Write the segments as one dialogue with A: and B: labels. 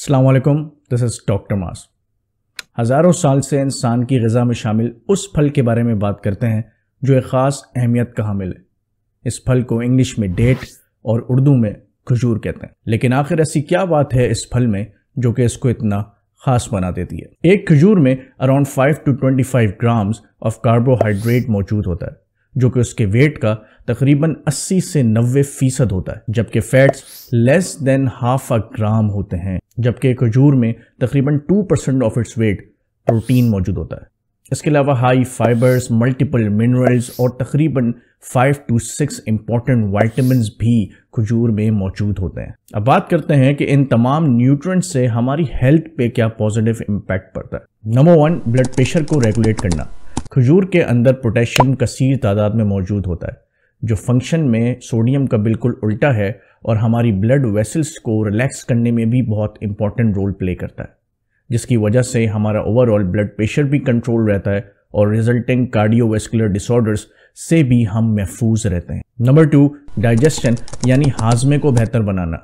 A: अस्सलाम वालेकुम, this is doctor मास। हज़ारों साल से इंसान की ग़िज़ा में शामिल उस फल के बारे में बात करते हैं जो एक ख़ास अहमियत का हामिल है। इस फल को इंग्लिश में डेट और उर्दू में खजूर कहते हैं। लेकिन आखिर ऐसी क्या बात है इस फल में जो कि इसको इतना ख़ास बना देती है? एक खजूर में around 5 to 25 grams of carbohydrate मौजूद होता है, जो कि उसके वेट का तकरीबन 80 से 90% होता है, जबकि fats less than half a gram होते हैं। जबकि खजूर में तकरीबन 2% ऑफ इट्स वेट प्रोटीन मौजूद होता है। इसके अलावा हाई फाइबर्स, मल्टीपल मिनरल्स और तकरीबन 5 to 6 इंपॉर्टेंट वाइटामिन्स भी खजूर में मौजूद होते हैं। अब बात करते हैं कि इन तमाम न्यूट्रिएंट्स से हमारी हेल्थ पे क्या पॉजिटिव इम्पैक्ट पड़ता है। नंबर 1, ब्लड प्रेशर को रेगुलेट करना। खजूर के अंदर पोटेशियम कसीर तादाद में मौजूद होता है, जो फंक्शन में सोडियम का बिल्कुल उल्टा है और हमारी ब्लड वेसल्स को रिलैक्स करने में भी बहुत इंपॉर्टेंट रोल प्ले करता है, जिसकी वजह से हमारा ओवरऑल ब्लड प्रेशर भी कंट्रोल रहता है और रिजल्टिंग कार्डियोवैस्कुलर डिसऑर्डर्स से भी हम महफूज रहते हैं। नंबर 2, डाइजेशन यानी हाजमे को बेहतर बनाना।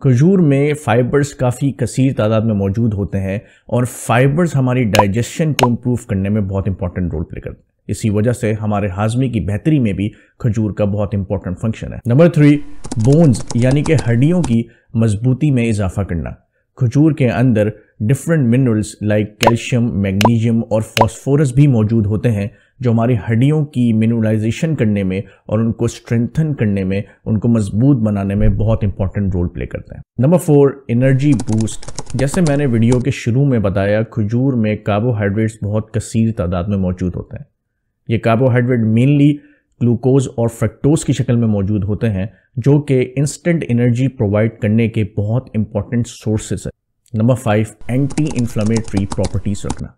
A: खजूर में फाइबर्स काफ़ी कसीर तादाद में मौजूद होते हैं और फाइबर्स हमारी डाइजेशन को इम्प्रूव करने में बहुत इंपॉर्टेंट रोल प्ले करते हैं। इसी वजह से हमारे हाजमे की बेहतरी में भी खजूर का बहुत इंपॉर्टेंट फंक्शन है। नंबर 3, बोन्स यानी कि हड्डियों की मजबूती में इजाफा करना। खजूर के अंदर different minerals like calcium, magnesium और फॉस्फोरस भी मौजूद होते हैं, जो हमारी हड्डियों की मिनरलाइजेशन करने में और उनको स्ट्रेंथन करने में, उनको मजबूत बनाने में बहुत इंपॉर्टेंट रोल प्ले करते हैं। Number 4, energy boost. जैसे मैंने वीडियो के शुरू में बताया, खजूर में कार्बोहाइड्रेट्स बहुत कसीर तादाद में मौजूद होते हैं। ये कार्बोहाइड्रेट मेनली ग्लूकोज और फ्रक्टोज की शक्ल में मौजूद होते हैं, जो कि इंस्टेंट एनर्जी प्रोवाइड करने के बहुत इंपॉर्टेंट सोर्सेस है। नंबर 5, एंटी इन्फ्लेमेटरी प्रॉपर्टीज रखना।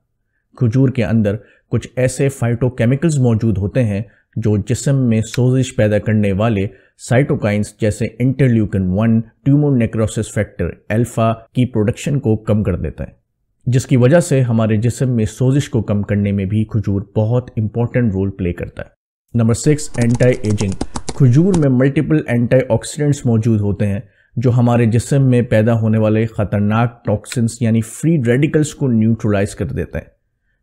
A: खजूर के अंदर कुछ ऐसे फाइटोकेमिकल्स मौजूद होते हैं जो जिस्म में सोजिश पैदा करने वाले साइटोकाइंस जैसे interleukin 1, tumour necrosis factor alpha की प्रोडक्शन को कम कर देता है, जिसकी वजह से हमारे जिस्म में सोजिश को कम करने में भी खजूर बहुत इंपॉर्टेंट रोल प्ले करता है। Number 6, anti ageing. खजूर में मल्टीपल एंटीऑक्सीडेंट्स मौजूद होते हैं, जो हमारे जिस्म में पैदा होने वाले खतरनाक टॉक्सिन्स यानी फ्री रेडिकल्स को न्यूट्रलाइज कर देता है।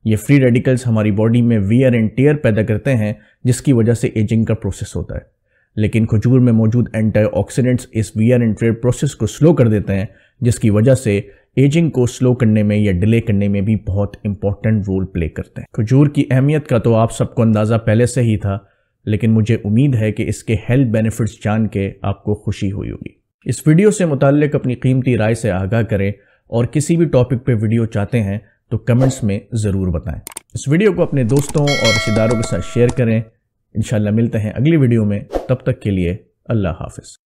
A: ये फ्री रेडिकल्स हमारी बॉडी में वियर एंड टेयर पैदा करते हैं, जिसकी वजह से एजिंग का प्रोसेस होता है। लेकिन खजूर में मौजूद एंटीऑक्सीडेंट्स इस वियर एंड टेयर प्रोसेस को स्लो कर देते हैं, जिसकी वजह से एजिंग को स्लो करने में या डिले करने में भी बहुत इंपॉर्टेंट रोल प्ले करते हैं। खजूर की अहमियत का तो आप सबको अंदाज़ा पहले से ही था, लेकिन मुझे उम्मीद है कि इसके हेल्थ बेनिफिट्स जान के आपको खुशी हुई होगी। इस वीडियो से मुताल्लिक अपनी कीमती राय से आगाह करें और किसी भी टॉपिक पे वीडियो चाहते हैं तो कमेंट्स में ज़रूर बताएं। इस वीडियो को अपने दोस्तों और रिश्तेदारों के साथ शेयर करें। इंशाल्लाह मिलते हैं अगली वीडियो में, तब तक के लिए अल्लाह हाफिज़।